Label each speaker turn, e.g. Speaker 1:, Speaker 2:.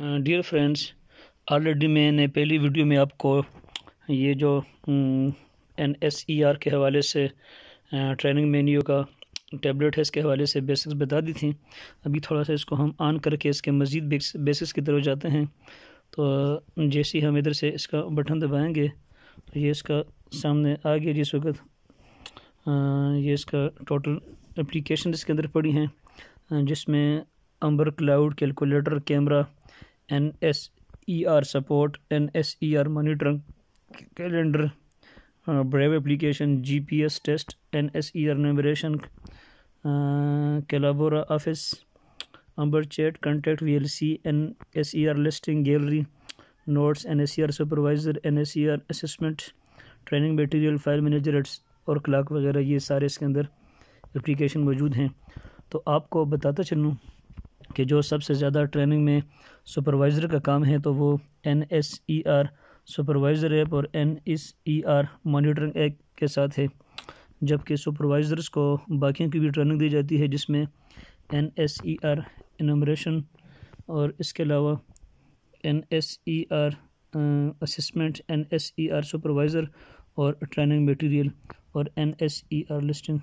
Speaker 1: Dear friends, already میں نے پہلی ویڈیو میں آپ کو یہ جو NSER کے حوالے سے ٹریننگ مینیو کا ٹیبلٹ ہے، اس کے حوالے سے بیسکس بتا دی تھیں۔ ابھی تھوڑا سا اس کو ہم آن کر کے اس کے مزید بیسکس کی طرف جاتے ہیں۔ تو جیسے ہی ہم ادھر سے اس کا بٹن دبائیں گے تو یہ اس کا سامنے آ گیا جس وقت یہ اس کا ٹوٹل ایپلیکیشن اس کے اندر پڑی ہیں، جس میں Amber cloud, calculator, camera, NSER support, NSER monitoring, calendar, Brave application, GPS test, NSER enumeration, Collabora office, Amber chat, contact VLC، NSER listing, gallery, notes, NSER supervisor, NSER assessment, training material, file manager اور clock وغیرہ، یہ سارے اس کے another application موجود ہیں۔ تو آپ کو بتاتا چلوں کہ جو سب سے زیادہ ٹریننگ میں سپروائزر کا کام ہے تو وہ NSER سپروائزر ایپ اور NSER مانیٹرنگ ایپ کے ساتھ ہے، جبکہ سپروائزرز کو باقیوں کی بھی ٹریننگ دی جاتی ہے، جس میں NSER انومریشن اور اس کے علاوہ NSER اسسمنٹ، NSER سپروائزر اور ٹریننگ میٹیریل اور NSER لسٹنگ